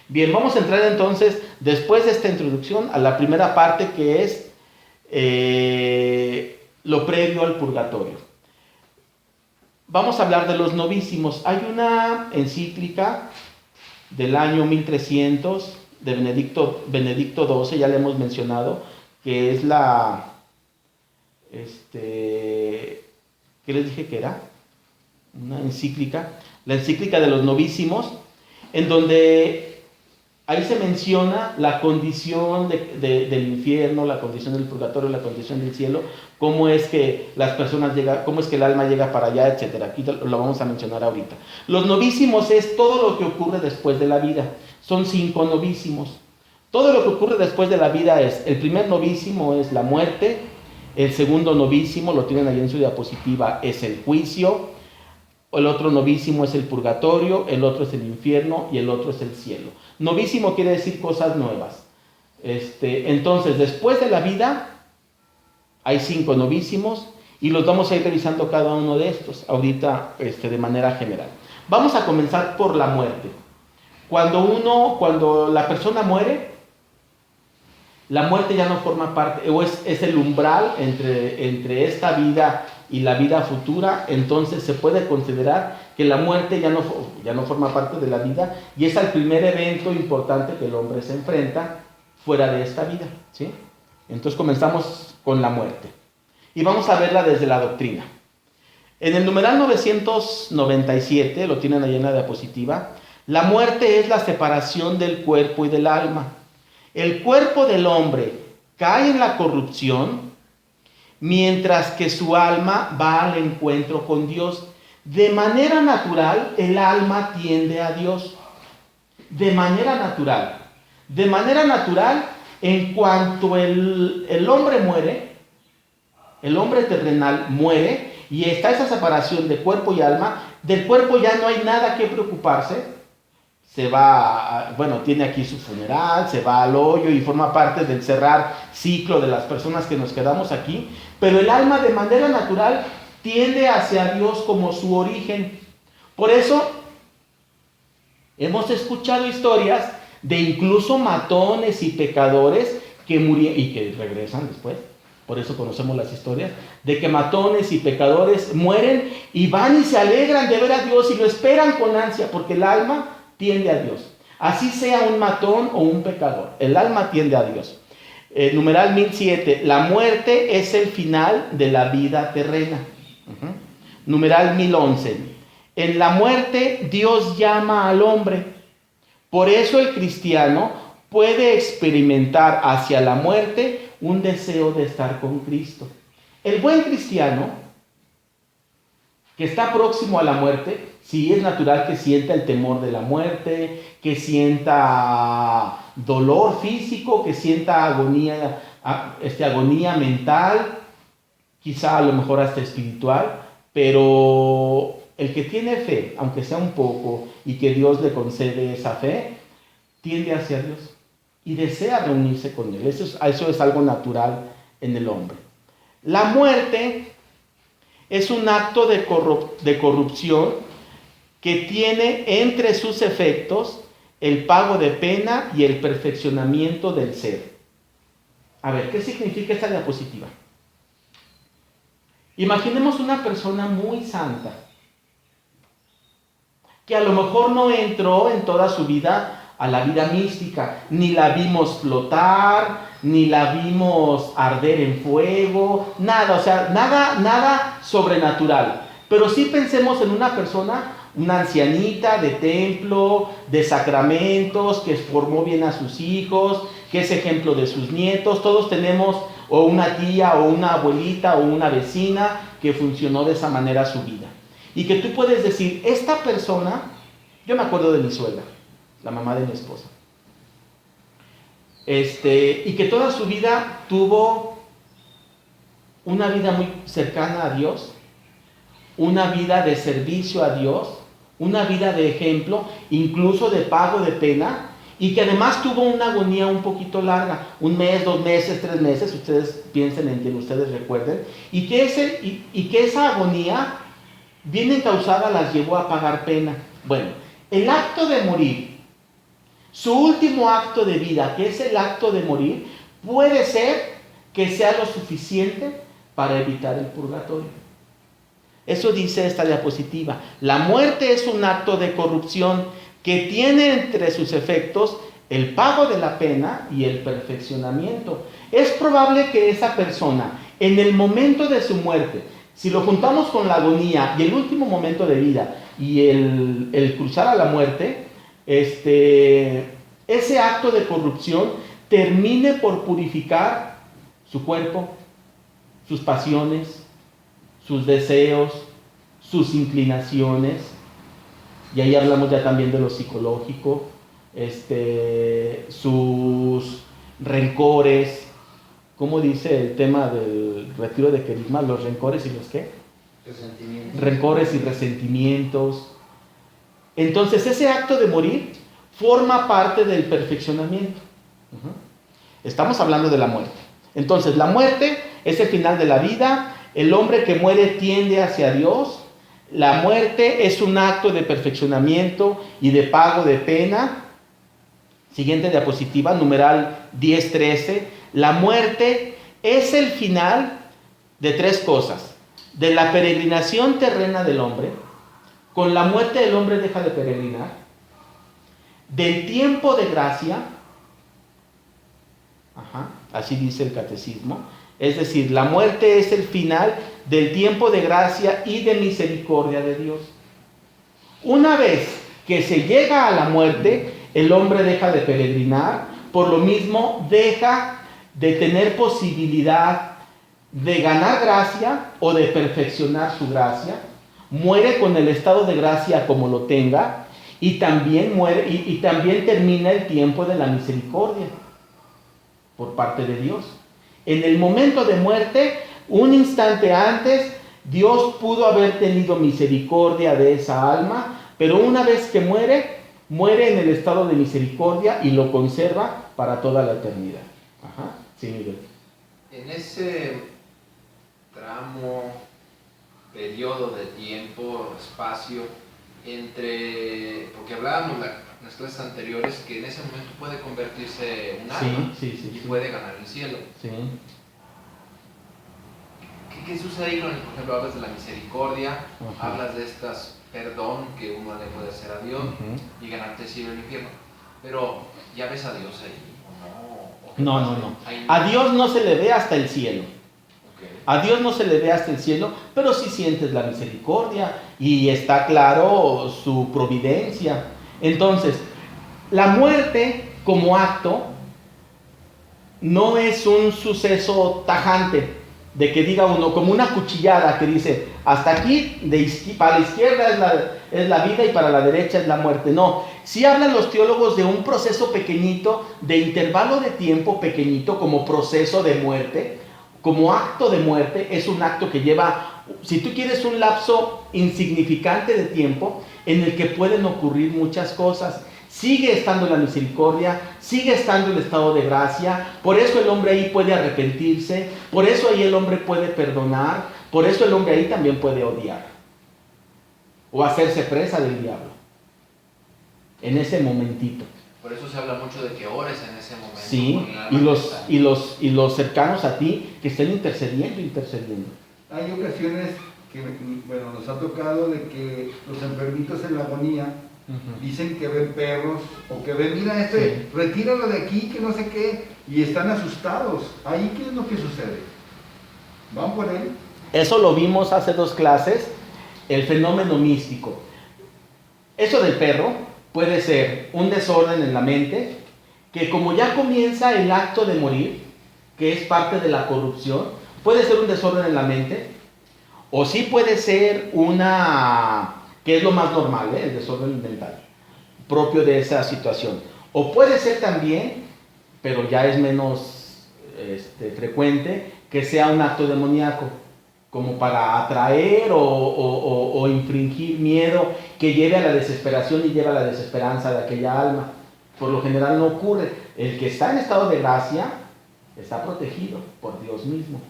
Bien, vamos a entrar entonces, después de esta introducción, a la primera parte que es lo previo al purgatorio. Vamos a hablar de los novísimos. Hay una encíclica del año 1300 de Benedicto XII, ya le hemos mencionado, que es ¿qué les dije que era? Una encíclica, la encíclica de los novísimos, en donde ahí se menciona la condición del infierno, la condición del purgatorio, la condición del cielo, cómo es que las personas llegan, cómo es que el alma llega para allá, etc. Aquí lo vamos a mencionar ahorita. Los novísimos es todo lo que ocurre después de la vida. Son 5 novísimos. Todo lo que ocurre después de la vida es, el primer novísimo es la muerte, el segundo novísimo, lo tienen ahí en su diapositiva, es el juicio, el otro novísimo es el purgatorio, el otro es el infierno y el otro es el cielo. Novísimo quiere decir cosas nuevas. Entonces, después de la vida, hay 5 novísimos y los vamos a ir revisando cada uno de estos, ahorita de manera general. Vamos a comenzar por la muerte. Cuando la persona muere, la muerte ya no forma parte, o es el umbral entre esta vida y la vida futura. Entonces se puede considerar que la muerte ya no forma parte de la vida y es el primer evento importante que el hombre se enfrenta fuera de esta vida, ¿sí? Entonces comenzamos con la muerte y vamos a verla desde la doctrina. En el numeral 997, lo tienen ahí en la diapositiva, la muerte es la separación del cuerpo y del alma. El cuerpo del hombre cae en la corrupción, mientras que su alma va al encuentro con Dios. De manera natural, el alma tiende a Dios. De manera natural. De manera natural, en cuanto el hombre muere, el hombre terrenal muere, y está esa separación de cuerpo y alma, del cuerpo ya no hay nada que preocuparse. Se va, tiene aquí su funeral, se va al hoyo y forma parte del cerrar ciclo de las personas que nos quedamos aquí. Pero el alma de manera natural tiende hacia Dios como su origen. Por eso hemos escuchado historias de incluso matones y pecadores que murieron y que regresan después. Por eso conocemos las historias de que matones y pecadores mueren y van y se alegran de ver a Dios y lo esperan con ansia, porque el alma tiende a Dios. Así sea un matón o un pecador, el alma tiende a Dios. Numeral 1007, la muerte es el final de la vida terrena. Numeral 1011, en la muerte Dios llama al hombre. Por eso el cristiano puede experimentar hacia la muerte un deseo de estar con Cristo. El buen cristiano que está próximo a la muerte, sí es natural que sienta el temor de la muerte, que sienta dolor físico, que sienta agonía mental, quizá a lo mejor hasta espiritual, pero el que tiene fe, aunque sea un poco, y que Dios le concede esa fe, tiende hacia Dios y desea reunirse con Él. Eso es algo natural en el hombre. La muerte es un acto de corrupción que tiene entre sus efectos el pago de pena y el perfeccionamiento del ser. A ver, ¿qué significa esta diapositiva? Imaginemos una persona muy santa, que a lo mejor no entró en toda su vida a la vida mística, ni la vimos flotar, ni la vimos arder en fuego, nada, o sea, nada sobrenatural. Pero sí pensemos en una persona, una ancianita de templo, de sacramentos, que formó bien a sus hijos, que es ejemplo de sus nietos. Todos tenemos o una tía, o una abuelita, o una vecina que funcionó de esa manera su vida. Y que tú puedes decir, esta persona, yo me acuerdo de mi suegra, la mamá de mi esposa, y que toda su vida tuvo una vida muy cercana a Dios, una vida de servicio a Dios, una vida de ejemplo, incluso de pago de pena, y que además tuvo una agonía un poquito larga, 1 mes, 2 meses, 3 meses, ustedes piensen en quien ustedes recuerden, y que esa agonía bien encausada las llevó a pagar pena. Bueno, el acto de morir Su último acto de vida, que es el acto de morir, puede ser que sea lo suficiente para evitar el purgatorio. Eso dice esta diapositiva. La muerte es un acto de corrupción que tiene entre sus efectos el pago de la pena y el perfeccionamiento. Es probable que esa persona, en el momento de su muerte, si lo juntamos con la agonía y el último momento de vida y el cruzar a la muerte, ese acto de corrupción termine por purificar su cuerpo, sus pasiones, sus deseos, sus inclinaciones, y ahí hablamos ya también de lo psicológico, sus rencores. ¿Cómo dice el tema del retiro de querigma? Los rencores y los ¿qué? Resentimientos. Rencores y resentimientos. Entonces ese acto de morir forma parte del perfeccionamiento. Estamos hablando de la muerte. Entonces la muerte es el final de la vida. El hombre que muere tiende hacia Dios. La muerte es un acto de perfeccionamiento y de pago de pena. Siguiente diapositiva, numeral 10.13. La muerte es el final de tres cosas. De la peregrinación terrena del hombre. Con la muerte el hombre deja de peregrinar. Del tiempo de gracia. Así dice el catecismo. Es decir, la muerte es el final del tiempo de gracia y de misericordia de Dios. Una vez que se llega a la muerte, el hombre deja de peregrinar, por lo mismo deja de tener posibilidad de ganar gracia o de perfeccionar su gracia, muere con el estado de gracia como lo tenga, y también muere y también termina el tiempo de la misericordia por parte de Dios. En el momento de muerte, un instante antes, Dios pudo haber tenido misericordia de esa alma, pero una vez que muere, muere en el estado de misericordia y lo conserva para toda la eternidad. Sí, Miguel. En ese tramo, periodo de tiempo, espacio, porque hablábamos en las clases anteriores que en ese momento puede convertirse un alma y puede ganar el cielo. Sí. ¿Qué sucede ahí? Por ejemplo, hablas de la misericordia, hablas de perdón que uno le puede hacer a Dios y ganarte el cielo y el infierno. Pero, ¿ya ves a Dios ahí? No. A Dios no se le ve hasta el cielo. A Dios no se le ve hasta el cielo, pero sí sientes la misericordia y está claro su providencia. Entonces, la muerte como acto no es un suceso tajante de que diga uno como una cuchillada que dice hasta aquí, para la izquierda es la vida y para la derecha es la muerte. No, sí hablan los teólogos de un proceso pequeñito, de intervalo de tiempo pequeñito como proceso de muerte. Como acto de muerte es un acto que lleva, si tú quieres, un lapso insignificante de tiempo en el que pueden ocurrir muchas cosas. Sigue estando la misericordia, sigue estando el estado de gracia, por eso el hombre ahí puede arrepentirse, por eso ahí el hombre puede perdonar, por eso el hombre ahí también puede odiar o hacerse presa del diablo en ese momentito. Por eso se habla mucho de que ores en ese momento. Sí, y los cercanos a ti que estén intercediendo. Hay ocasiones que, nos ha tocado de que los enfermitos en la agonía dicen que ven perros o que ven, mira retíralo de aquí, que no sé qué, y están asustados. ¿Ahí qué es lo que sucede? ¿Van por él? Eso lo vimos hace 2 clases, el fenómeno místico. Eso del perro puede ser un desorden en la mente, que como ya comienza el acto de morir, que es parte de la corrupción, puede ser un desorden en la mente, o sí puede ser que es lo más normal, el desorden mental, propio de esa situación. O puede ser también, pero ya es menos frecuente, que sea un acto demoníaco, como para atraer o infringir miedo que lleve a la desesperación y lleve a la desesperanza de aquella alma. Por lo general no ocurre. El que está en estado de gracia está protegido por Dios mismo.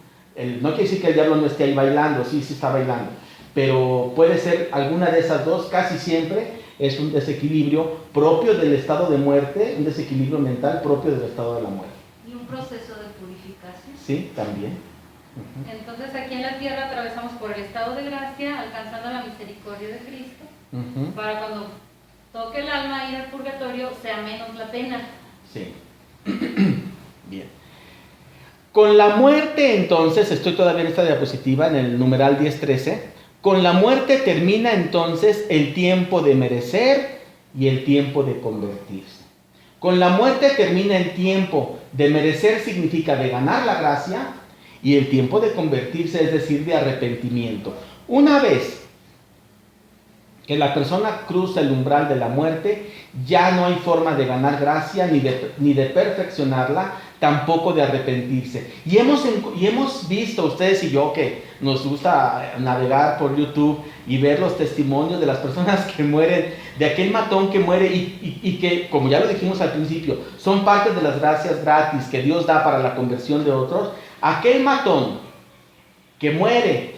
No quiere decir que el diablo no esté ahí bailando, sí está bailando, pero puede ser alguna de esas dos, casi siempre es un desequilibrio propio del estado de muerte, un desequilibrio mental propio del estado de la muerte. Y un proceso de purificación. Sí, también. Entonces aquí en la tierra atravesamos por el estado de gracia, alcanzando la misericordia de Cristo, para cuando toque el alma ir al purgatorio sea menos la pena. Sí. Bien. Con la muerte, entonces, estoy todavía en esta diapositiva, en el numeral 10.13, con la muerte termina entonces el tiempo de merecer y el tiempo de convertirse. Con la muerte termina el tiempo de merecer, significa de ganar la gracia, y el tiempo de convertirse, es decir, de arrepentimiento. Una vez que la persona cruza el umbral de la muerte, ya no hay forma de ganar gracia ni de perfeccionarla, tampoco de arrepentirse. Y hemos visto, ustedes y yo, que nos gusta navegar por YouTube y ver los testimonios de las personas que mueren, de aquel matón que muere y que, como ya lo dijimos al principio, son parte de las gracias gratis que Dios da para la conversión de otros. Aquel matón que muere,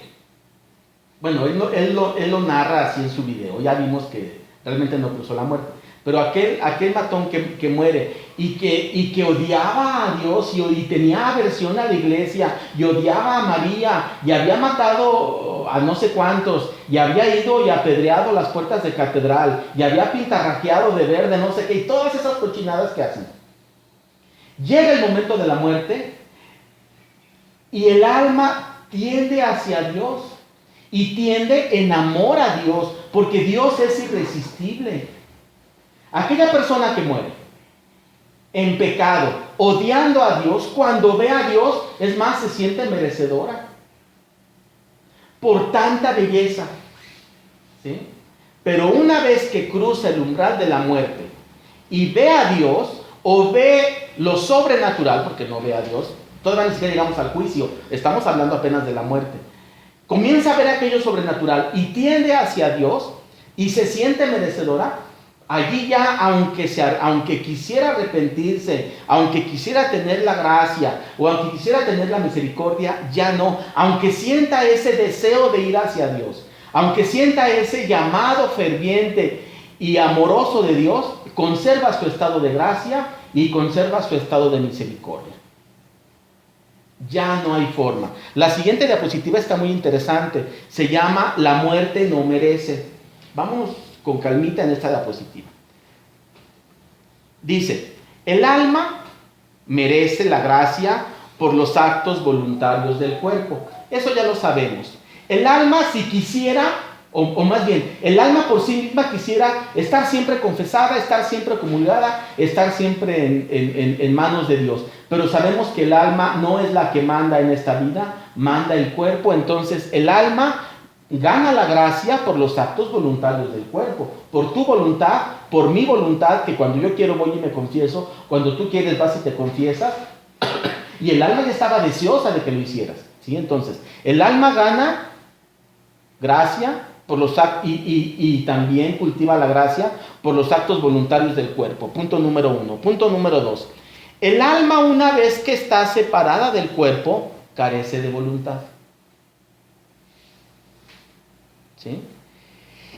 bueno, él lo narra así en su video, ya vimos que realmente no cruzó la muerte, pero aquel matón que muere y que odiaba a Dios y tenía aversión a la iglesia y odiaba a María y había matado a no sé cuántos y había ido y apedreado las puertas de catedral y había pintarrajeado de verde no sé qué y todas esas cochinadas que hacen. Llega el momento de la muerte y el alma tiende hacia Dios y tiende en amor a Dios, porque Dios es irresistible. Aquella persona que muere en pecado, odiando a Dios, cuando ve a Dios, es más, se siente merecedora por tanta belleza, ¿sí? Pero una vez que cruza el umbral de la muerte y ve a Dios, o ve lo sobrenatural, porque no ve a Dios, todavía ni siquiera llegamos al juicio, estamos hablando apenas de la muerte, comienza a ver aquello sobrenatural y tiende hacia Dios y se siente merecedora, allí ya, aunque quisiera arrepentirse, aunque quisiera tener la gracia o aunque quisiera tener la misericordia, ya no. Aunque sienta ese deseo de ir hacia Dios, aunque sienta ese llamado ferviente y amoroso de Dios, conserva su estado de gracia y conserva su estado de misericordia. Ya no hay forma. La siguiente diapositiva está muy interesante. Se llama La muerte no merece. Vamos con calmita en esta diapositiva. Dice, el alma merece la gracia por los actos voluntarios del cuerpo. Eso ya lo sabemos. El alma, si quisiera, o más bien, el alma por sí misma quisiera estar siempre confesada, estar siempre comulgada, estar siempre en manos de Dios. Pero sabemos que el alma no es la que manda en esta vida, manda el cuerpo. Entonces el alma gana la gracia por los actos voluntarios del cuerpo, por tu voluntad, por mi voluntad, que cuando yo quiero voy y me confieso, cuando tú quieres vas y te confiesas, y el alma ya estaba deseosa de que lo hicieras, ¿sí? Entonces, el alma gana gracia por los y también cultiva la gracia por los actos voluntarios del cuerpo. Punto número 1. Punto número 2. El alma, una vez que está separada del cuerpo, carece de voluntad. ¿Sí?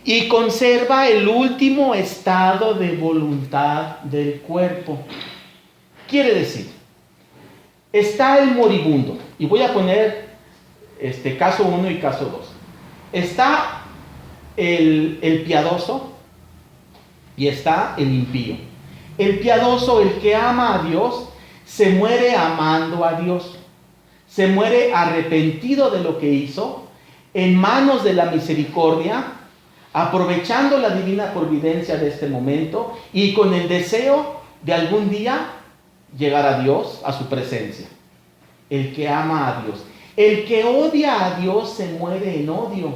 Y conserva el último estado de voluntad del cuerpo. Quiere decir, está el moribundo, y voy a poner caso 1 y caso 2. Está el piadoso y está el impío. El piadoso, el que ama a Dios, se muere amando a Dios. Se muere arrepentido de lo que hizo, en manos de la misericordia, aprovechando la divina providencia de este momento y con el deseo de algún día llegar a Dios, a su presencia. El que ama a Dios. El que odia a Dios se muere en odio.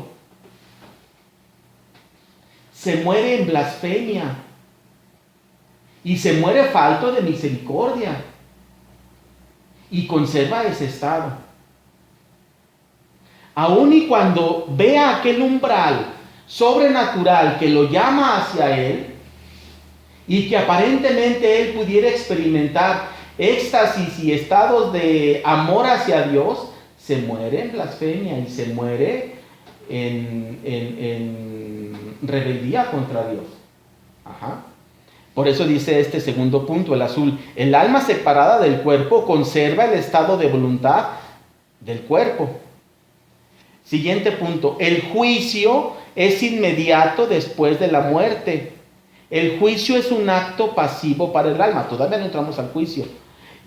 Se muere en blasfemia. Y se muere falto de misericordia. Y conserva ese estado. Aun y cuando vea aquel umbral sobrenatural que lo llama hacia él, y que aparentemente él pudiera experimentar éxtasis y estados de amor hacia Dios, se muere en blasfemia y se muere en rebeldía contra Dios. Ajá. Por eso dice este segundo punto, el azul. El alma separada del cuerpo conserva el estado de voluntad del cuerpo. Siguiente punto. El juicio es inmediato después de la muerte. El juicio es un acto pasivo para el alma. Todavía no entramos al juicio.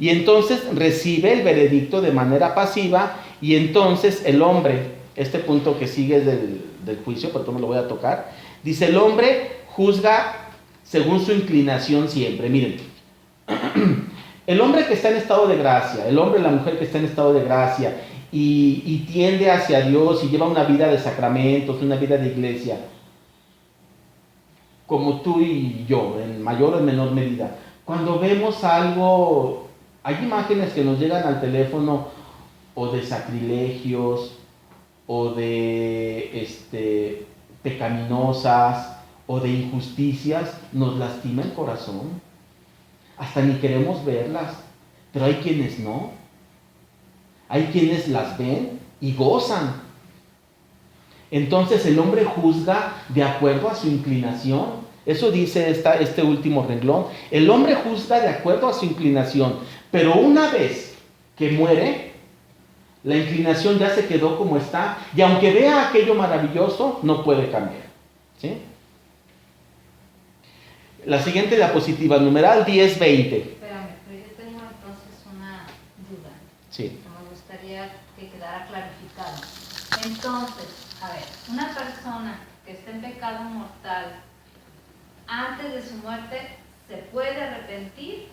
Y entonces recibe el veredicto de manera pasiva. Y entonces el hombre, este punto que sigue es del juicio, pero no lo voy a tocar. Dice, el hombre juzga según su inclinación siempre. Miren, el hombre que está en estado de gracia, el hombre y la mujer que está en estado de gracia y tiende hacia Dios y lleva una vida de sacramentos, una vida de iglesia, como tú y yo, en mayor o en menor medida, cuando vemos algo, hay imágenes que nos llegan al teléfono o de sacrilegios o de pecaminosas o de injusticias, nos lastima el corazón. Hasta ni queremos verlas, pero hay quienes no. Hay quienes las ven y gozan. Entonces el hombre juzga de acuerdo a su inclinación. Eso dice este último renglón. El hombre juzga de acuerdo a su inclinación, pero una vez que muere, la inclinación ya se quedó como está, y aunque vea aquello maravilloso, no puede cambiar. ¿Sí? La siguiente diapositiva, numeral 10-20. Espérame, pero yo tengo entonces una duda. Sí. Que me gustaría que quedara clarificado. Entonces, a ver, una persona que está en pecado mortal, antes de su muerte, se puede arrepentir,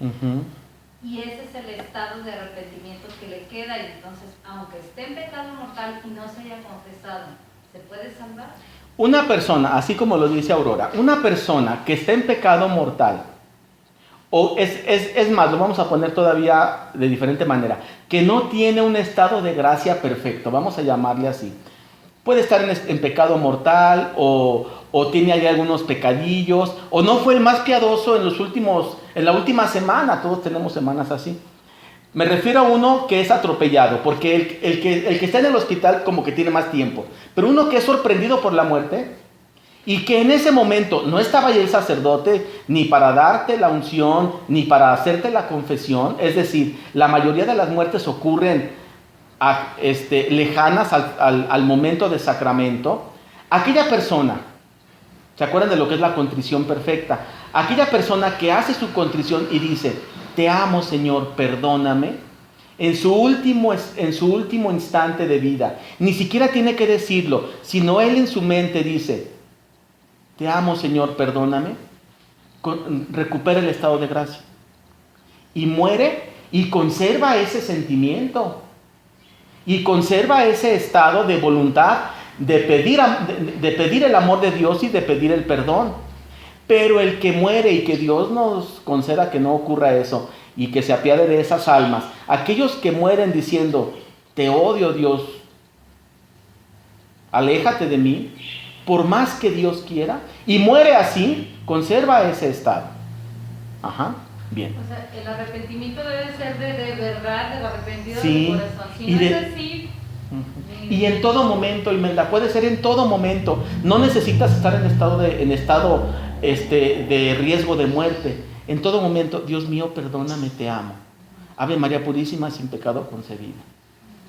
y ese es el estado de arrepentimiento que le queda, y entonces, aunque esté en pecado mortal y no se haya confesado, ¿se puede salvar? Una persona, así como lo dice Aurora, una persona que está en pecado mortal, o es más, lo vamos a poner todavía de diferente manera, que no tiene un estado de gracia perfecto, vamos a llamarle así. Puede estar en pecado mortal, o tiene ahí algunos pecadillos, o no fue el más piadoso en la última semana, todos tenemos semanas así. Me refiero a uno que es atropellado, porque el que está en el hospital como que tiene más tiempo. Pero uno que es sorprendido por la muerte y que en ese momento no estaba ahí el sacerdote ni para darte la unción, ni para hacerte la confesión. Es decir, la mayoría de las muertes ocurren lejanas al momento de sacramento. Aquella persona, ¿se acuerdan de lo que es la contrición perfecta? Aquella persona que hace su contrición y dice, te amo, Señor, perdóname, en su último instante de vida, ni siquiera tiene que decirlo, sino él en su mente dice, te amo, Señor, perdóname, recupera el estado de gracia. Y muere y conserva ese sentimiento, y conserva ese estado de voluntad de pedir el amor de Dios y de pedir el perdón. Pero el que muere, y que Dios nos conceda que no ocurra eso, y que se apiade de esas almas, aquellos que mueren diciendo, te odio, Dios, aléjate de mí, por más que Dios quiera, y muere así, conserva ese estado. Ajá, bien. O sea, el arrepentimiento debe ser de verdad, del arrepentido Sí, del corazón. Si y no de- es así... Y en todo momento, Imelda, puede ser en todo momento. No necesitas estar en estado de riesgo de muerte. En todo momento, Dios mío, perdóname, te amo. Ave María Purísima, sin pecado concebida.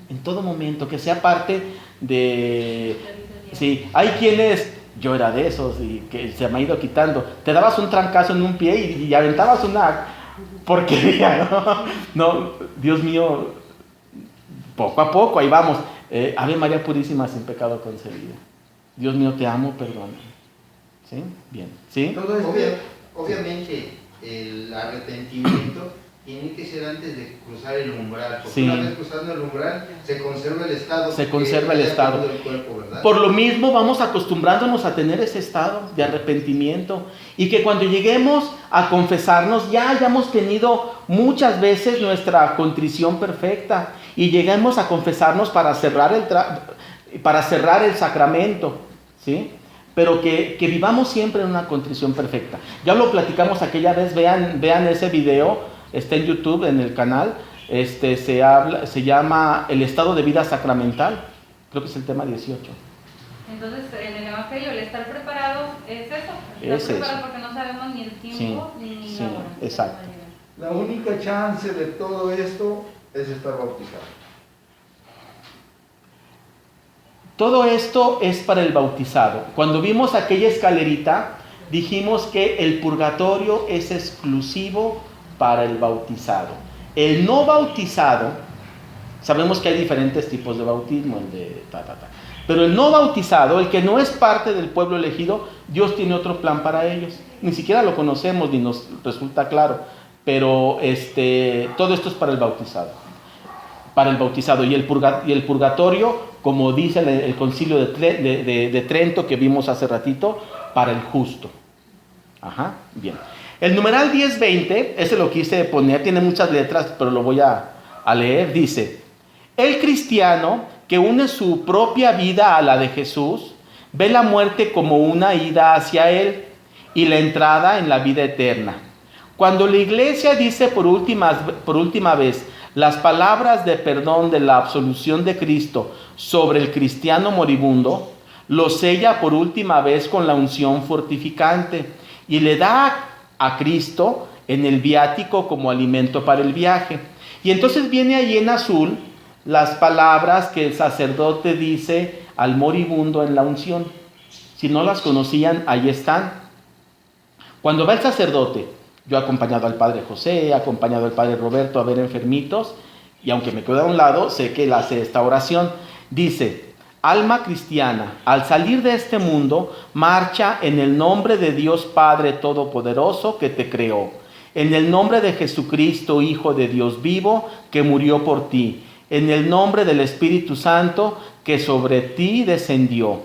En todo momento, que sea parte de... Sí, hay quienes, yo era de esos y que se me ha ido quitando. Te dabas un trancazo en un pie y aventabas una porquería, ¿no? No, Dios mío, poco a poco, ahí vamos. Ave María Purísima, sin pecado concebida. Dios mío, te amo, perdóname. ¿Sí? Bien. ¿Sí? Todo Obviamente, el arrepentimiento tiene que ser antes de cruzar el umbral, porque Sí. una vez cruzando el umbral se conserva el estado. Se conserva el estado. Del cuerpo, ¿verdad? Por lo mismo vamos acostumbrándonos a tener ese estado de arrepentimiento, y que cuando lleguemos a confesarnos ya hayamos tenido muchas veces nuestra contrición perfecta y lleguemos a confesarnos para cerrar el sacramento, ¿sí? Pero que vivamos siempre en una contrición perfecta. Ya lo platicamos aquella vez, vean ese video, está en YouTube, en el canal, se llama El estado de vida sacramental, creo que es el tema 18. Entonces, en el Evangelio, el estar preparado es eso. Es Estar preparado eso. porque no sabemos ni el tiempo ni sí, la hora. exacto. La única chance de todo esto es estar bautizado. Todo esto es para el bautizado. Cuando vimos aquella escalerita, dijimos que el purgatorio es exclusivo para el bautizado. El no bautizado, sabemos que hay diferentes tipos de bautismo, el de pero el no bautizado, el que no es parte del pueblo elegido, Dios tiene otro plan para ellos. Ni siquiera lo conocemos ni nos resulta claro, pero todo esto es para el bautizado. Para el bautizado. Y el purgatorio, como dice el concilio de Trento que vimos hace ratito, para el justo. Ajá, bien. El numeral 1020, ese lo quise poner, tiene muchas letras, pero lo voy a leer. Dice: el cristiano que une su propia vida a la de Jesús, ve la muerte como una ida hacia Él y la entrada en la vida eterna. Cuando la iglesia dice por última vez las palabras de perdón de la absolución de Cristo sobre el cristiano moribundo, lo sella por última vez con la unción fortificante y le da a Cristo en el viático como alimento para el viaje. Y entonces viene ahí en azul las palabras que el sacerdote dice al moribundo en la unción. Si no las conocían, ahí están. Cuando va el sacerdote, yo he acompañado al padre José, he acompañado al padre Roberto a ver enfermitos, y aunque me quedo a un lado, sé que él hace esta oración. Dice: alma cristiana, al salir de este mundo, marcha en el nombre de Dios Padre Todopoderoso que te creó, en el nombre de Jesucristo, Hijo de Dios vivo, que murió por ti, en el nombre del Espíritu Santo que sobre ti descendió.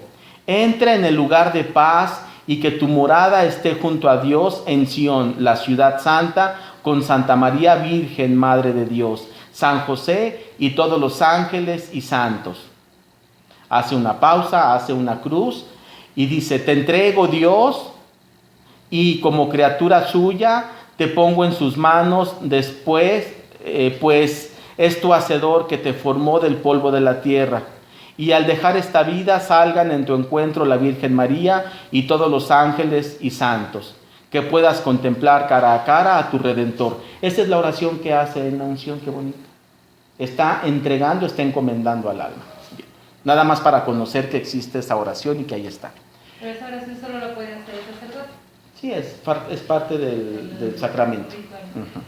Entra en el lugar de paz y que tu morada esté junto a Dios en Sión, la ciudad santa, con Santa María Virgen, Madre de Dios, San José y todos los ángeles y santos. Hace una pausa, hace una cruz y dice: te entrego, Dios, y como criatura suya te pongo en sus manos después, pues es tu hacedor que te formó del polvo de la tierra. Y al dejar esta vida salgan en tu encuentro la Virgen María y todos los ángeles y santos, que puedas contemplar cara a cara a tu Redentor. Esa es la oración que hace en la unción. Qué bonito. Está entregando, está encomendando al alma. Bien. Nada más para conocer que existe esa oración y que ahí está. Pero esa oración solo lo puede hacer el sacerdote. Sí, es parte del sacramento. Uh-huh.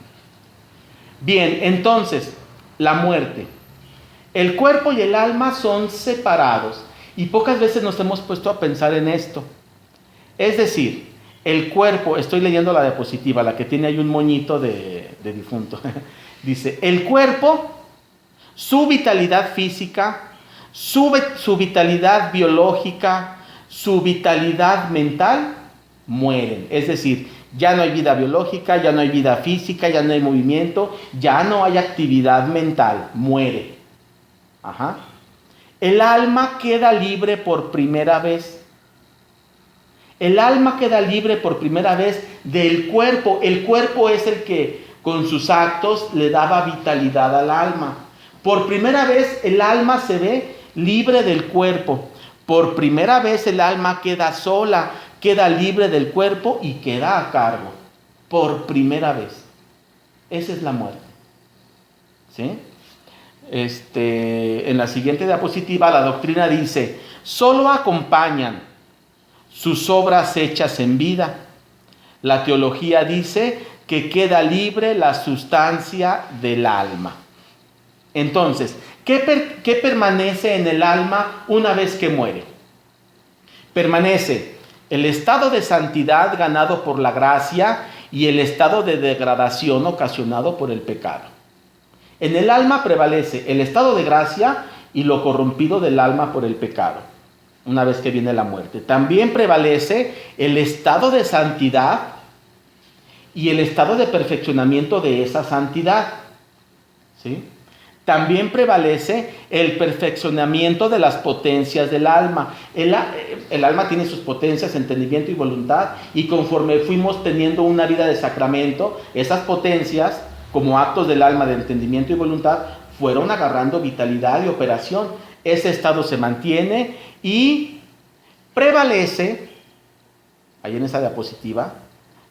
Bien, entonces, la muerte. El cuerpo y el alma son separados y pocas veces nos hemos puesto a pensar en esto. Es decir, el cuerpo, estoy leyendo la diapositiva, la que tiene ahí un moñito de difunto. Dice: el cuerpo, su vitalidad física, su vitalidad biológica, su vitalidad mental, mueren. Es decir, ya no hay vida biológica, ya no hay vida física, ya no hay movimiento, ya no hay actividad mental, muere. Ajá. El alma queda libre por primera vez. El alma queda libre por primera vez del cuerpo. El cuerpo es el que con sus actos le daba vitalidad al alma. Por primera vez el alma se ve libre del cuerpo. Por primera vez el alma queda sola, queda libre del cuerpo y queda a cargo. Por primera vez. Esa es la muerte. ¿Sí? En la siguiente diapositiva la doctrina dice: solo acompañan sus obras hechas en vida. La teología dice que queda libre la sustancia del alma. Entonces, ¿qué permanece en el alma una vez que muere? Permanece el estado de santidad ganado por la gracia y el estado de degradación ocasionado por el pecado. En el alma prevalece el estado de gracia y lo corrompido del alma por el pecado, una vez que viene la muerte. También prevalece el estado de santidad y el estado de perfeccionamiento de esa santidad. ¿Sí? También prevalece el perfeccionamiento de las potencias del alma. El alma tiene sus potencias, entendimiento y voluntad, y conforme fuimos teniendo una vida de sacramento, esas potencias, como actos del alma de entendimiento y voluntad, fueron agarrando vitalidad y operación. Ese estado se mantiene y Prevalece, ahí en esa diapositiva,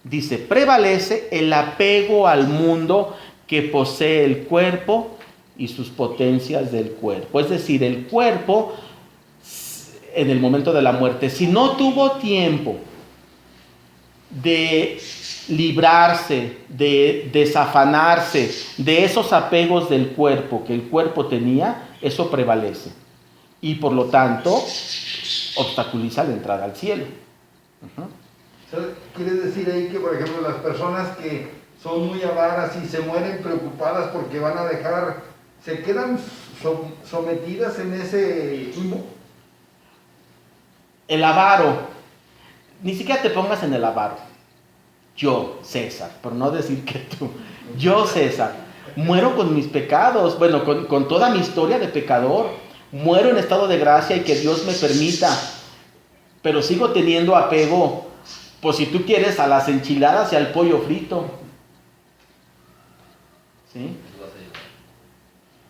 dice, prevalece el apego al mundo que posee el cuerpo y sus potencias del cuerpo. Es decir, el cuerpo, en el momento de la muerte, si no tuvo tiempo de librarse, de desafanarse de esos apegos del cuerpo que el cuerpo tenía, eso prevalece. Y por lo tanto, obstaculiza la entrada al cielo. ¿Quiere decir ahí que, por ejemplo, las personas que son muy avaras y se mueren preocupadas porque van a dejar, se quedan sometidas en ese limbo? El avaro, ni siquiera te pongas en el avaro. Yo, César, por no decir que tú, yo, César, muero con mis pecados, bueno, con toda mi historia de pecador, muero en estado de gracia y que Dios me permita, pero sigo teniendo apego, pues si tú quieres, a las enchiladas y al pollo frito. ¿Sí?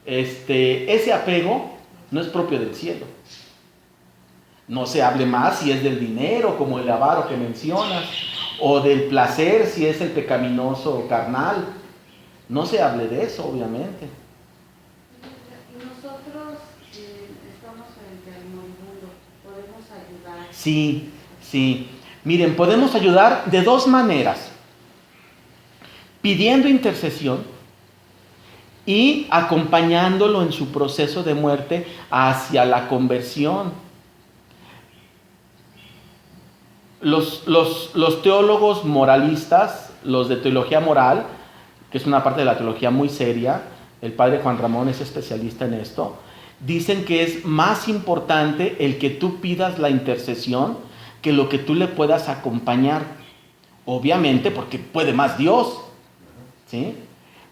Ese apego no es propio del cielo. No se hable más si es del dinero, como el avaro que mencionas, o del placer si es el pecaminoso carnal. No se hable de eso, obviamente. Nosotros estamos frente al moribundo, ¿podemos ayudar? Sí, sí. Miren, podemos ayudar de dos maneras. Pidiendo intercesión y acompañándolo en su proceso de muerte hacia la conversión. Los teólogos moralistas, los de teología moral, que es una parte de la teología muy seria, el padre Juan Ramón es especialista en esto, dicen que es más importante el que tú pidas la intercesión que lo que tú le puedas acompañar. Obviamente porque puede más Dios, ¿sí?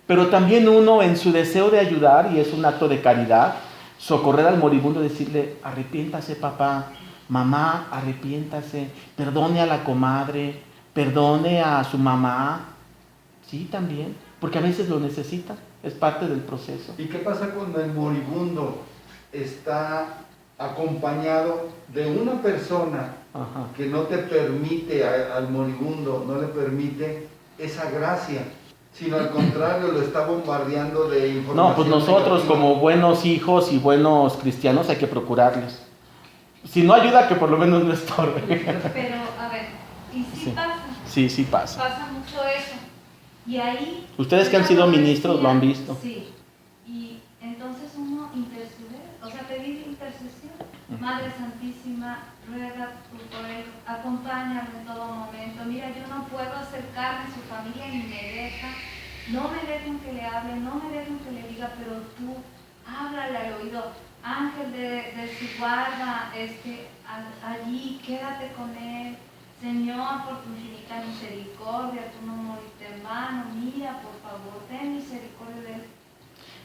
Pero también uno en su deseo de ayudar, y es un acto de caridad, socorrer al moribundo y decirle, arrepiéntase papá, mamá, arrepiéntase, perdone a la comadre, perdone a su mamá. Sí, también, porque a veces lo necesita, es parte del proceso. ¿Y qué pasa cuando el moribundo está acompañado de una persona que no te permite, al moribundo no le permite esa gracia, sino al contrario lo está bombardeando de información? No, pues nosotros negativa. como buenos hijos y buenos cristianos hay que procurarles. Si no ayuda, que por lo menos no estorbe. Pero, a ver, ¿y si Sí. pasa? Sí, sí pasa. Pasa mucho eso. Y ahí... Ustedes que han sido ministros lo han visto. Sí. Y entonces uno interceder, o sea, pedir intercesión. Madre Santísima, ruega por él, acompáñame en todo momento. Mira, yo no puedo acercarme a su familia ni me dejan. No me dejan que le hable, no me dejan que le diga, pero tú háblale al oído. Ángel de su guarda, allí, quédate con él. Señor, por tu infinita misericordia, tú no moriste en vano. Mira, por favor, ten misericordia de él.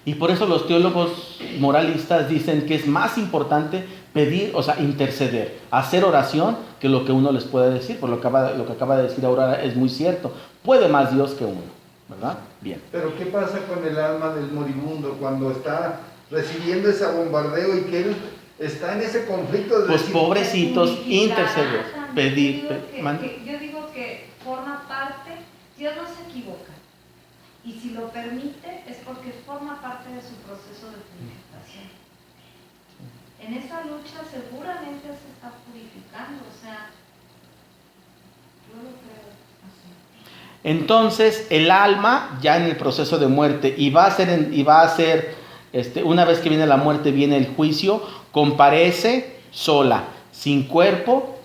Y por eso los teólogos moralistas dicen que es más importante pedir, o sea, interceder, hacer oración, que lo que uno les puede decir. Por lo que acaba de decir Aurora es muy cierto. Puede más Dios que uno, ¿verdad? Bien. Pero ¿qué pasa con el alma del moribundo cuando está recibiendo ese bombardeo y que él está en ese conflicto de Pues decir, pobrecitos, Unificará interceder, también. pedir. Yo digo que forma parte, Dios no se equivoca. Y si lo permite es porque forma parte de su proceso de purificación. En esa lucha seguramente se está purificando, o sea, yo lo creo así. Entonces el alma ya en el proceso de muerte y va a ser una vez que viene la muerte viene el juicio, comparece sola, sin cuerpo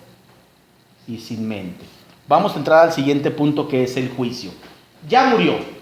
y sin mente. Vamos a entrar al siguiente punto que es el juicio. Ya murió.